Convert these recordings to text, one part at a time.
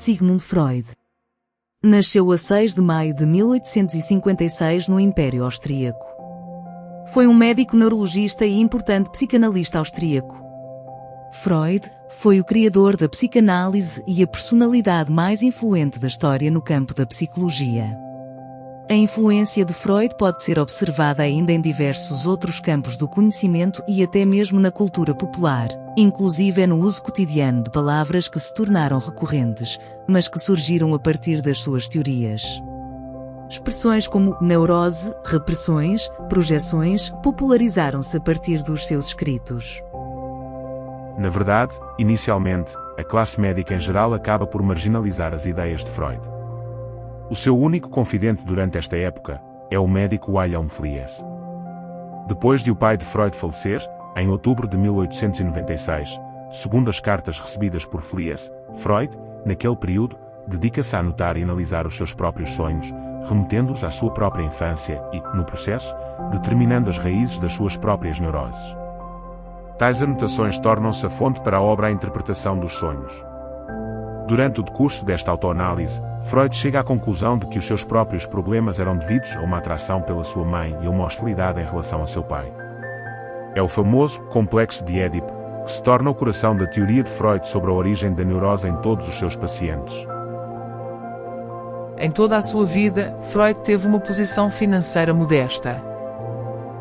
Sigmund Freud. Nasceu a 6 de maio de 1856 no Império Austríaco. Foi um médico neurologista e importante psicanalista austríaco. Freud foi o criador da psicanálise e a personalidade mais influente da história no campo da psicologia. A influência de Freud pode ser observada ainda em diversos outros campos do conhecimento e até mesmo na cultura popular, inclusive no uso cotidiano de palavras que se tornaram recorrentes, mas que surgiram a partir das suas teorias. Expressões como neurose, repressões, projeções popularizaram-se a partir dos seus escritos. Na verdade, inicialmente, a classe médica em geral acaba por marginalizar as ideias de Freud. O seu único confidente durante esta época é o médico Wilhelm Fliess. Depois de o pai de Freud falecer, em outubro de 1896, segundo as cartas recebidas por Fliess, Freud, naquele período, dedica-se a anotar e analisar os seus próprios sonhos, remetendo-os à sua própria infância e, no processo, determinando as raízes das suas próprias neuroses. Tais anotações tornam-se a fonte para a obra A Interpretação dos Sonhos. Durante o decurso desta autoanálise, Freud chega à conclusão de que os seus próprios problemas eram devidos a uma atração pela sua mãe e a uma hostilidade em relação a seu pai. É o famoso complexo de Édipo, que se torna o coração da teoria de Freud sobre a origem da neurose em todos os seus pacientes. Em toda a sua vida, Freud teve uma posição financeira modesta.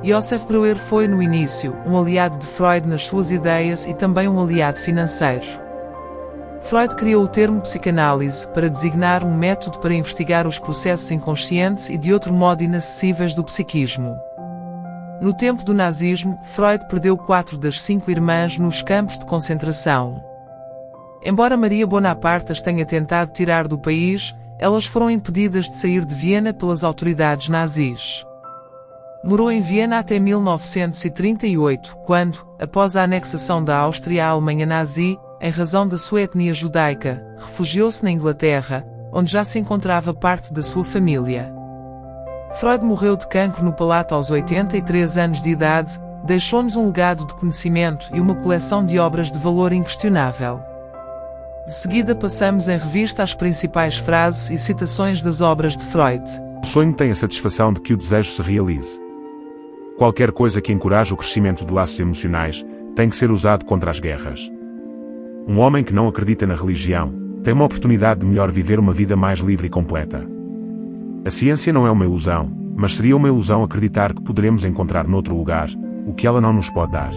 Joseph Breuer foi, no início, um aliado de Freud nas suas ideias e também um aliado financeiro. Freud criou o termo psicanálise para designar um método para investigar os processos inconscientes e de outro modo inacessíveis do psiquismo. No tempo do nazismo, Freud perdeu 4 das 5 irmãs nos campos de concentração. Embora Maria Bonaparte as tenha tentado tirar do país, elas foram impedidas de sair de Viena pelas autoridades nazis. Morou em Viena até 1938, quando, após a anexação da Áustria à Alemanha nazi, em razão da sua etnia judaica, refugiou-se na Inglaterra, onde já se encontrava parte da sua família. Freud morreu de cancro no palato aos 83 anos de idade, deixou-nos um legado de conhecimento e uma coleção de obras de valor inquestionável. De seguida passamos em revista as principais frases e citações das obras de Freud. O sonho tem a satisfação de que o desejo se realize. Qualquer coisa que encoraje o crescimento de laços emocionais tem que ser usado contra as guerras. Um homem que não acredita na religião tem uma oportunidade de melhor viver uma vida mais livre e completa. A ciência não é uma ilusão, mas seria uma ilusão acreditar que poderemos encontrar noutro lugar o que ela não nos pode dar.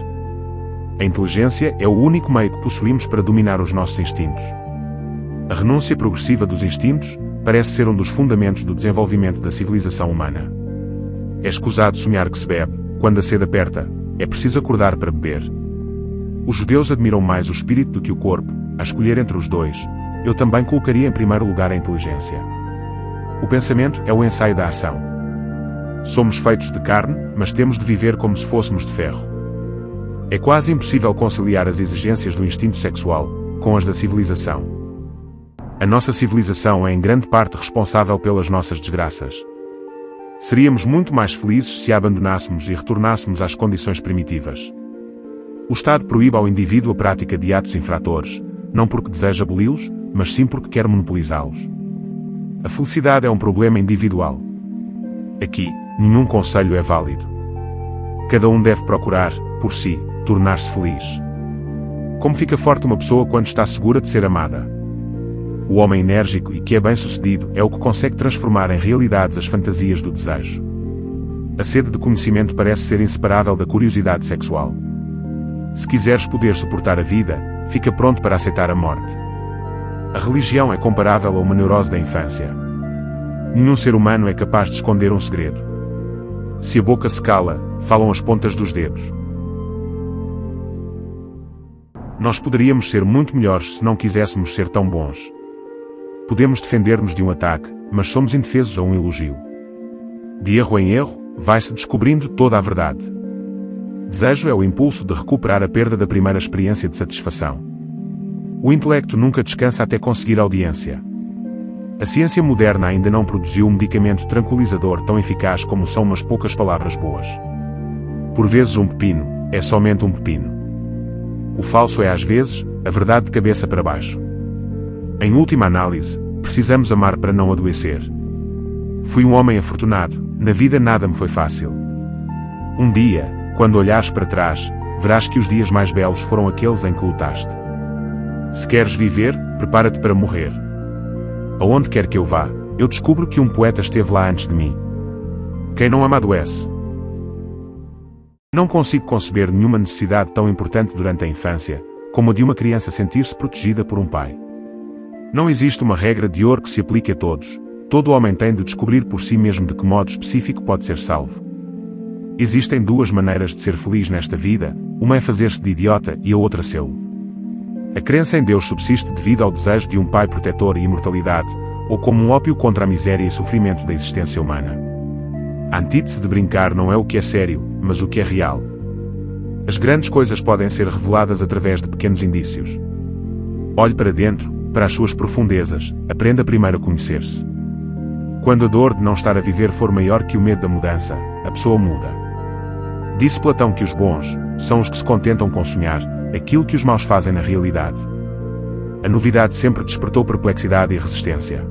A inteligência é o único meio que possuímos para dominar os nossos instintos. A renúncia progressiva dos instintos parece ser um dos fundamentos do desenvolvimento da civilização humana. É escusado sonhar que se bebe, quando a sede aperta, é preciso acordar para beber. Os judeus admiram mais o espírito do que o corpo. A escolher entre os dois, eu também colocaria em primeiro lugar a inteligência. O pensamento é o ensaio da ação. Somos feitos de carne, mas temos de viver como se fôssemos de ferro. É quase impossível conciliar as exigências do instinto sexual com as da civilização. A nossa civilização é em grande parte responsável pelas nossas desgraças. Seríamos muito mais felizes se a abandonássemos e retornássemos às condições primitivas. O Estado proíbe ao indivíduo a prática de atos infratores, não porque deseja aboli-los, mas sim porque quer monopolizá-los. A felicidade é um problema individual. Aqui, nenhum conselho é válido. Cada um deve procurar, por si, tornar-se feliz. Como fica forte uma pessoa quando está segura de ser amada? O homem enérgico e que é bem-sucedido é o que consegue transformar em realidades as fantasias do desejo. A sede de conhecimento parece ser inseparável da curiosidade sexual. Se quiseres poder suportar a vida, fica pronto para aceitar a morte. A religião é comparável a uma neurose da infância. Nenhum ser humano é capaz de esconder um segredo. Se a boca se cala, falam as pontas dos dedos. Nós poderíamos ser muito melhores se não quiséssemos ser tão bons. Podemos defender-nos de um ataque, mas somos indefesos a um elogio. De erro em erro, vai-se descobrindo toda a verdade. Desejo é o impulso de recuperar a perda da primeira experiência de satisfação. O intelecto nunca descansa até conseguir audiência. A ciência moderna ainda não produziu um medicamento tranquilizador tão eficaz como são umas poucas palavras boas. Por vezes um pepino é somente um pepino. O falso é às vezes a verdade de cabeça para baixo. Em última análise, precisamos amar para não adoecer. Fui um homem afortunado, na vida nada me foi fácil. Um dia, quando olhares para trás, verás que os dias mais belos foram aqueles em que lutaste. Se queres viver, prepara-te para morrer. Aonde quer que eu vá, eu descubro que um poeta esteve lá antes de mim. Quem não ama adoece. Não consigo conceber nenhuma necessidade tão importante durante a infância, como a de uma criança sentir-se protegida por um pai. Não existe uma regra de ouro que se aplique a todos. Todo homem tem de descobrir por si mesmo de que modo específico pode ser salvo. Existem duas maneiras de ser feliz nesta vida, uma é fazer-se de idiota e a outra sê-lo. A crença em Deus subsiste devido ao desejo de um pai protetor e imortalidade, ou como um ópio contra a miséria e sofrimento da existência humana. A antítese de brincar não é o que é sério, mas o que é real. As grandes coisas podem ser reveladas através de pequenos indícios. Olhe para dentro, para as suas profundezas, aprenda primeiro a conhecer-se. Quando a dor de não estar a viver for maior que o medo da mudança, a pessoa muda. Disse Platão que os bons são os que se contentam com sonhar aquilo que os maus fazem na realidade. A novidade sempre despertou perplexidade e resistência.